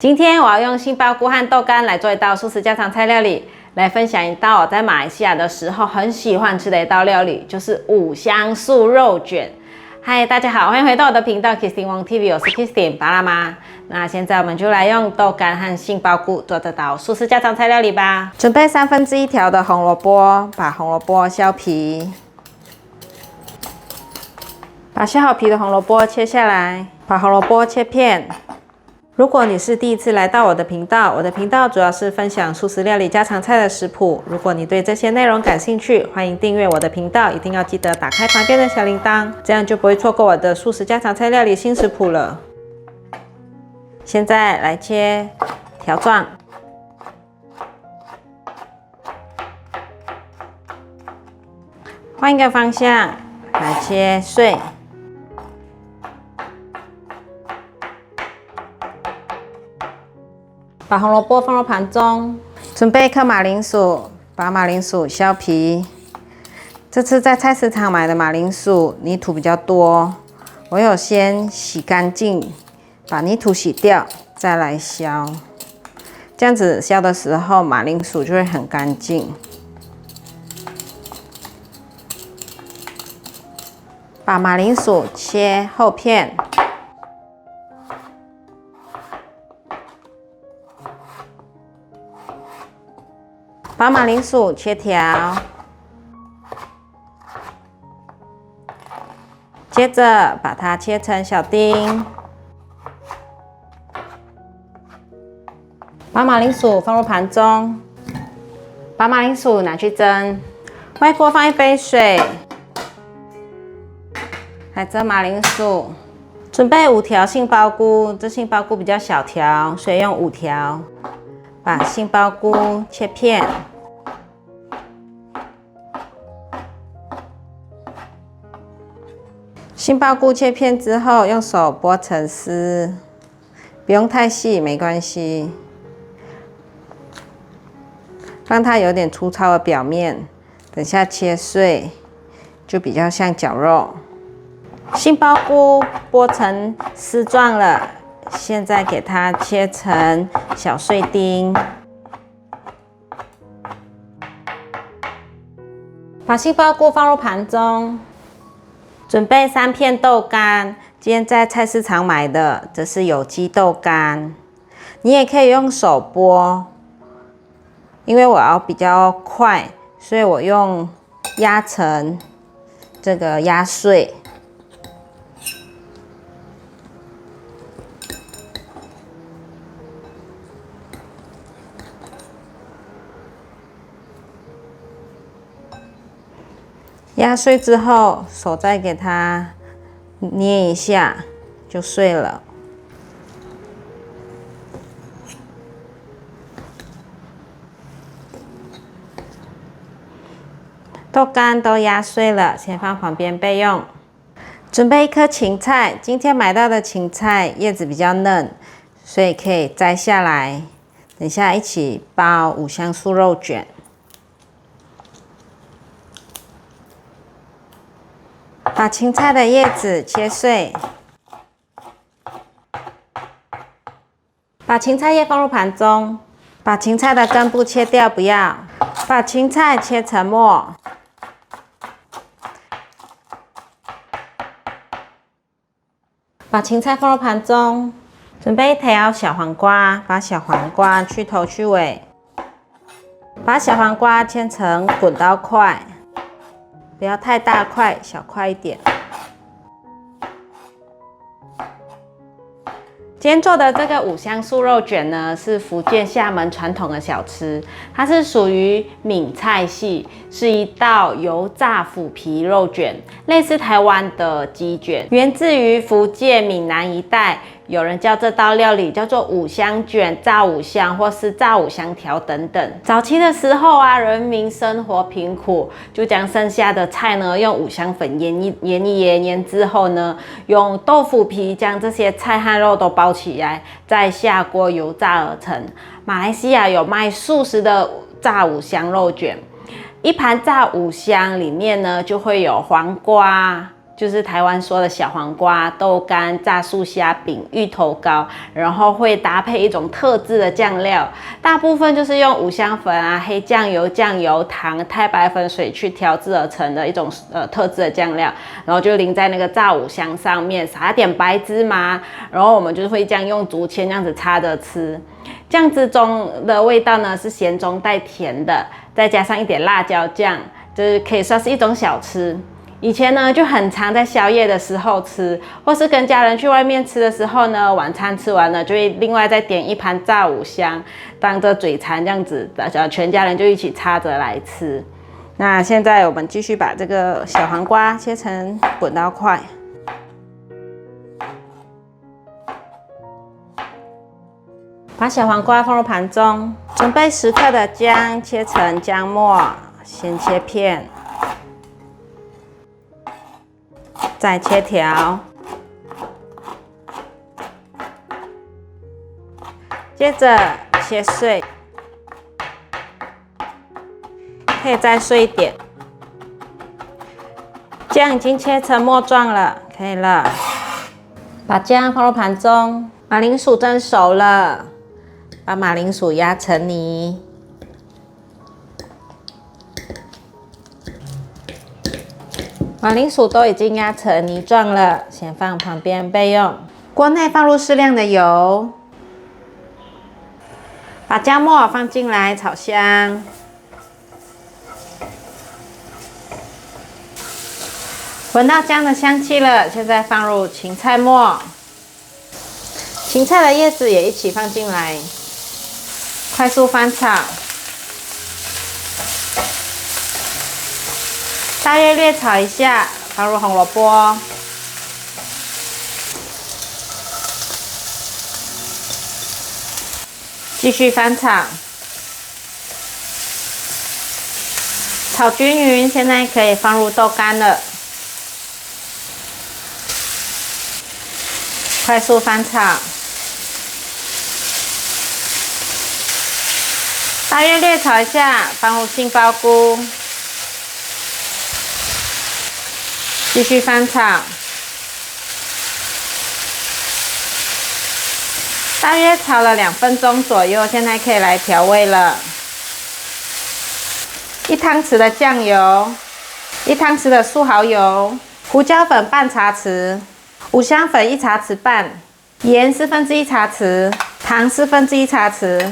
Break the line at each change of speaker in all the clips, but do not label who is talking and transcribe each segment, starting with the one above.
今天我要用杏鲍菇和豆干来做一道素食家常菜料理，来分享一道我在马来西亚的时候很喜欢吃的一道料理，就是五香素肉卷。嗨，大家好，欢迎回到我的频道 Kristin Wong TV， 我是 Kristin 巴拉妈。那现在我们就来用豆干和杏鲍菇做这道素食家常菜料理吧。准备1/3条的红萝卜，把红萝卜削皮，把削好皮的红萝卜切下来，把红萝卜切片。如果你是第一次来到我的频道，我的频道主要是分享素食料理家常菜的食谱。如果你对这些内容感兴趣，欢迎订阅我的频道，一定要记得打开旁边的小铃铛，这样就不会错过我的素食家常菜料理新食谱了。现在来切条状，换一个方向来切碎。把红萝卜放入盘中，准备1颗马铃薯，把马铃薯削皮。这次在菜市场买的马铃薯泥土比较多，我有先洗干净，把泥土洗掉，再来削。这样子削的时候，马铃薯就会很干净。把马铃薯切厚片。把马铃薯切条，接着把它切成小丁。把马铃薯放入盘中，把马铃薯拿去蒸。外锅放1杯水，来蒸马铃薯。准备5条杏鲍菇，这杏鲍菇比较小条，所以用5条。把杏鲍菇切片，杏鲍菇切片之后，用手剥成丝，不用太细，没关系，让它有点粗糙的表面，等下切碎就比较像绞肉。杏鲍菇剥成丝状了。现在给它切成小碎丁，把杏鲍菇放入盘中，准备3片豆干。今天在菜市场买的，这是有机豆干，你也可以用手剥，因为我要比较快，所以我用压成这个压碎。压碎之后，手再给它捏一下，就碎了。豆干都压碎了，先放旁边备用。准备1颗芹菜，今天买到的芹菜叶子比较嫩，所以可以摘下来，等下一起包五香素肉卷。把芹菜的叶子切碎，把芹菜叶放入盘中，把芹菜的根部切掉，不要。把芹菜切成末，把芹菜放入盘中，准备1条小黄瓜，把小黄瓜去头去尾，把小黄瓜切成滚刀块。不要太大块，小块一点。今天做的这个五香素肉卷呢，是福建厦门传统的小吃，它是属于闽菜系，是一道油炸腐皮肉卷，类似台湾的鸡卷，源自于福建闽南一带。有人叫这道料理叫做五香卷、炸五香或是炸五香条等等。早期的时候啊，人民生活贫苦，就将剩下的菜呢用五香粉腌之后呢，用豆腐皮将这些菜和肉都包起来，再下锅油炸而成。马来西亚有卖素食的炸五香肉卷，一盘炸五香里面呢就会有黄瓜、就是台湾说的小黄瓜、豆干、炸素虾饼、芋头糕，然后会搭配一种特制的酱料，大部分就是用五香粉啊、黑酱油、酱油、糖、太白粉、水去调制而成的一种特制的酱料，然后就淋在那个炸五香上面，撒点白芝麻，然后我们就是会这样用竹签这样子插着吃。酱汁中的味道呢是咸中带甜的，再加上一点辣椒酱，就是可以算是一种小吃。以前呢就很常在宵夜的时候吃，或是跟家人去外面吃的时候呢，晚餐吃完了就会另外再点一盘炸五香当着嘴馋这样子，全家人就一起插着来吃。那现在我们继续把这个小黄瓜切成滚刀块，把小黄瓜放入盘中，准备10克的姜，切成姜末，先切片。再切条，接着切碎，可以再碎一点。姜已经切成末状了，可以了。把姜放入盘中，马铃薯蒸熟了，把马铃薯压成泥。马铃薯都已经压成泥状了，先放旁边备用。锅内放入适量的油，把姜末放进来炒香。闻到姜的香气了，现在放入芹菜末，芹菜的叶子也一起放进来，快速翻炒。大约略炒一下，放入红萝卜，继续翻炒，炒均匀。现在可以放入豆干了，快速翻炒，大约略炒一下，放入杏鲍菇。继续翻炒，大约炒了2分钟左右，现在可以来调味了。1汤匙的酱油，1汤匙的素蚝油，胡椒粉半茶匙，五香粉1茶匙半，盐1/4茶匙，糖1/4茶匙，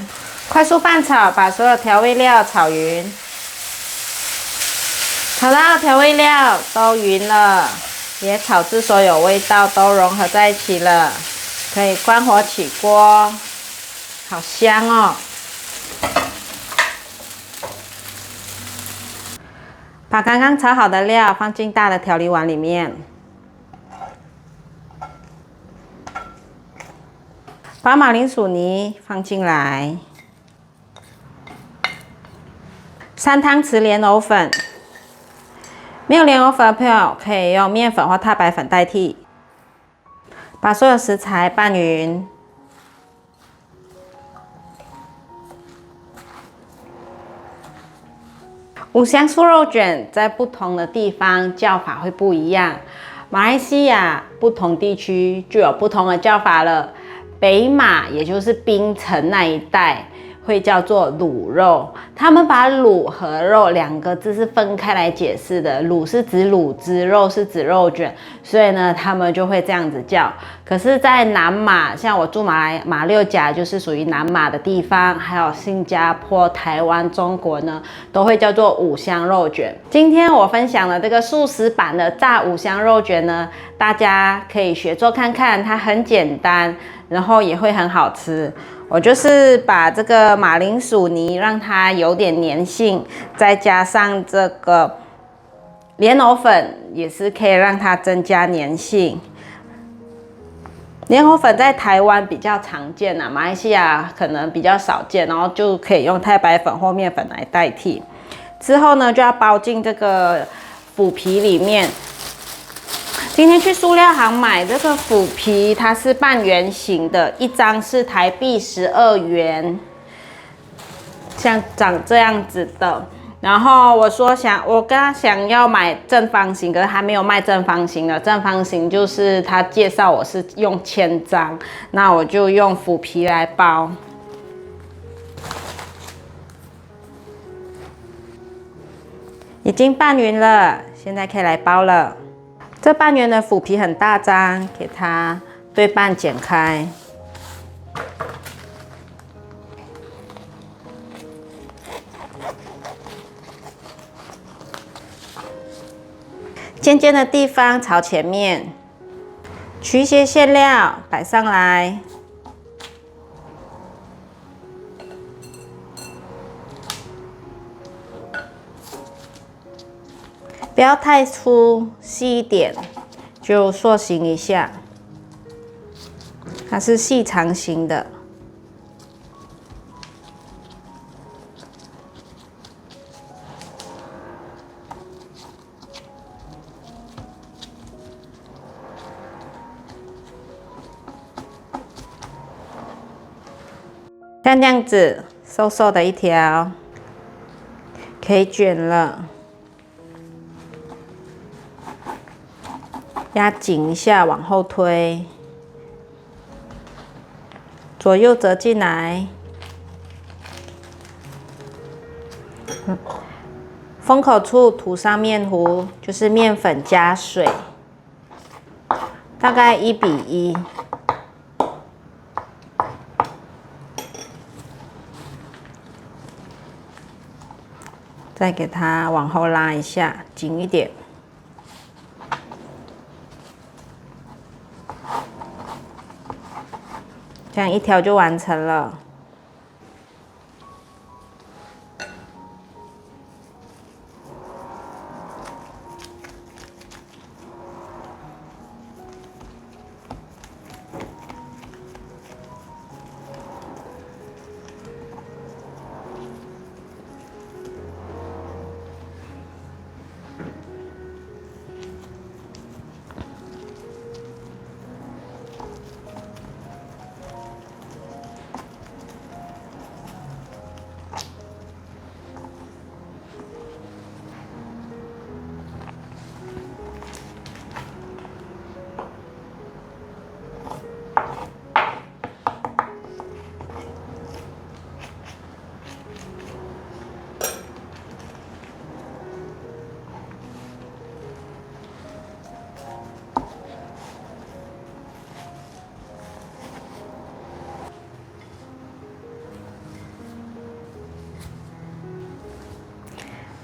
快速拌炒，把所有调味料炒匀。炒到调味料都匀了，也炒至所有味道都融合在一起了，可以关火起锅，好香哦！把刚刚炒好的料放进大的调理碗里面，把马铃薯泥放进来，3汤匙莲藕粉。没有莲藕粉的朋友，可以用面粉或太白粉代替。把所有食材拌匀，五香素肉卷在不同的地方叫法会不一样。马来西亚不同地区就有不同的叫法了。北马也就是槟城那一带会叫做卤肉，他们把卤和肉2个字是分开来解释的，卤是指卤汁，肉是指肉卷，所以呢他们就会这样子叫。可是在南马，像我住马六甲就是属于南马的地方，还有新加坡、台湾、中国呢都会叫做五香肉卷。今天我分享的这个素食版的炸五香肉卷呢，大家可以学做看看，它很简单，然后也会很好吃。我就是把这个马铃薯泥让它有点粘性，再加上这个莲藕粉，也是可以让它增加粘性。莲藕粉在台湾比较常见啊，马来西亚可能比较少见，然后就可以用太白粉或面粉来代替。之后呢，就要包进这个腐皮里面。今天去塑料行买这个腐皮，它是半圆形的，1张是台币12元，像长这样子的。然后我跟他想要买正方形，可是还没有卖正方形的。正方形就是他介绍我是用千张，那我就用腐皮来包。已经拌匀了，现在可以来包了。这半圆的腐皮很大张，给它对半剪开。尖尖的地方朝前面，取一些馅料摆上来。不要太粗，细一点就塑形一下。它是细长型的。像这样子，瘦瘦的一条，可以卷了。压紧一下，往后推，左右折进来。封口处涂上面糊，就是面粉加水，大概1:1。再给它往后拉一下，紧一点。这样一条就完成了。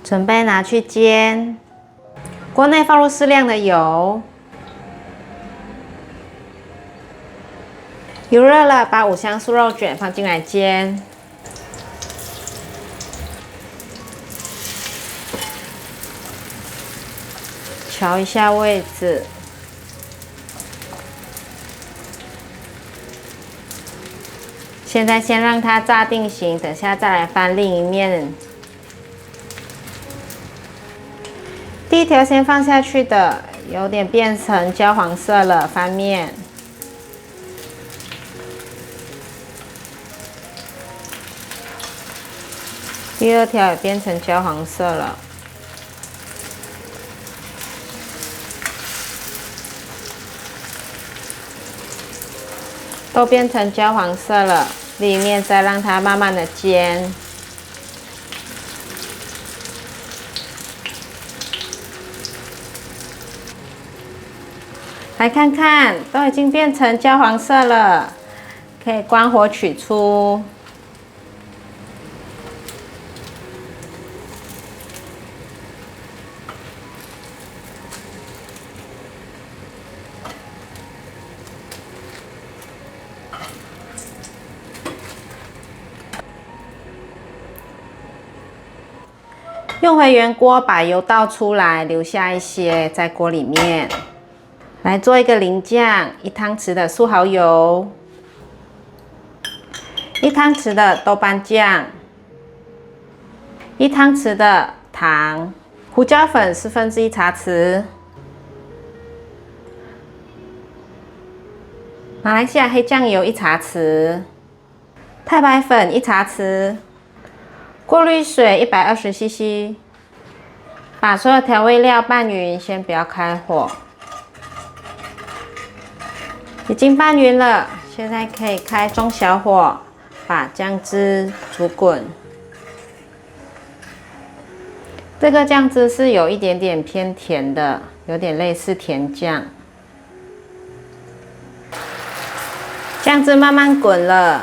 准备拿去煎，锅内放入适量的油，油热了，把五香素肉卷放进来煎。调一下位置。现在先让它炸定型，等下再来翻另一面。第一条先放下去的，有点变成焦黄色了，翻面。第二条也变成焦黄色了。都变成焦黄色了，另一面再让它慢慢的煎。来看看，都已经变成焦黄色了，可以关火取出。用回原锅，把油倒出来，留下一些在锅里面。来做一个淋酱，1汤匙的素蚝油，1汤匙的豆瓣酱，1汤匙的糖，胡椒粉1/4茶匙，马来西亚黑酱油1茶匙，太白粉1茶匙，过滤水120cc， 把所有调味料拌匀，先不要开火。已经拌匀了，现在可以开中小火，把酱汁煮滚。这个酱汁是有一点点偏甜的，有点类似甜酱。酱汁慢慢滚了，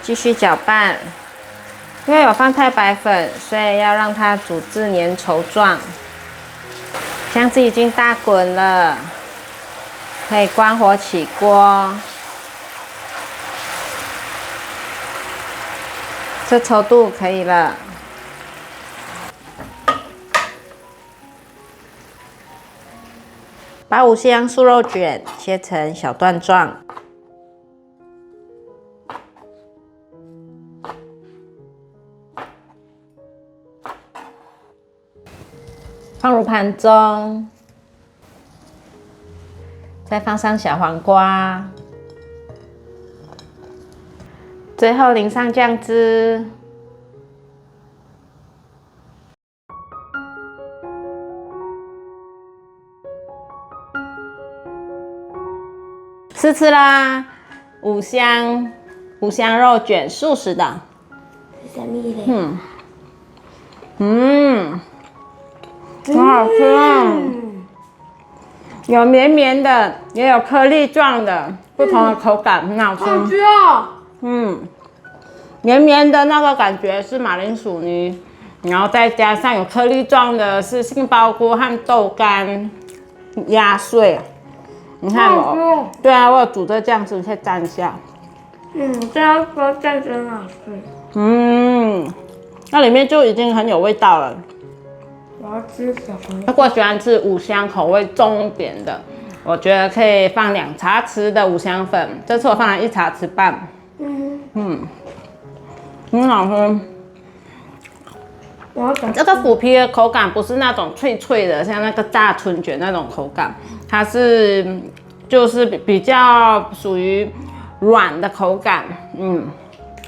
继续搅拌。因为有放太白粉，所以要让它煮至粘稠状。酱汁已经大滚了，可以关火起锅。这稠度可以了。把五香素肉卷切成小段状。放入盘中，再放上小黄瓜，最后淋上酱汁。试吃啦，五香肉卷，素食的。
什么嘞？
很好吃啊！有绵绵的，也有颗粒状的，不同的口感，很好吃。
好吃哦！
绵绵的那个感觉是马铃薯泥，然后再加上有颗粒状的是杏鲍菇和豆干压碎。你看我，对啊，我有煮这酱汁，可以蘸一下。
这样说酱真好吃。
那里面就已经很有味道了。
我要吃小黄瓜。
如果喜欢吃五香口味重一点的，我觉得可以放2茶匙的五香粉，这次我放了1茶匙半。很好喝。这个腐皮的口感不是那种脆脆的，像那个炸春卷那种口感，它是就是比较属于软的口感。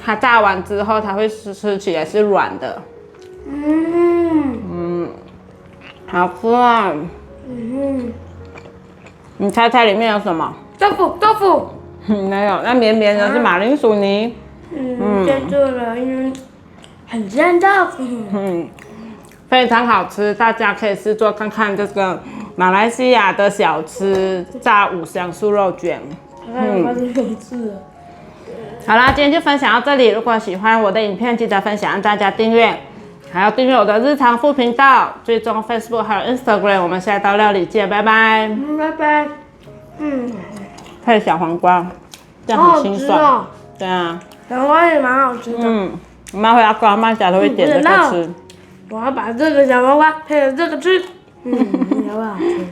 它炸完之后，它会吃起来是软的。好吃啊！你猜猜里面有什么？
豆腐。
没有，那绵绵的是马铃薯泥。
猜对了，因为很像豆腐。
非常好吃，大家可以试做看看这个马来西亚的小吃炸五香素肉卷。好啦，今天就分享到这里。如果喜欢我的影片，记得分享让大家订阅，还要订阅我的日常副频道，追踪 Facebook 还有 Instagram。我们下一道料理见，拜拜。
拜拜。
配小黄瓜，这样很清爽。对啊，
小黄瓜也蛮好吃的。
我妈回家跟我妈讲，都会点这个吃。
我要把这个小黄瓜配着这个吃。好不好吃？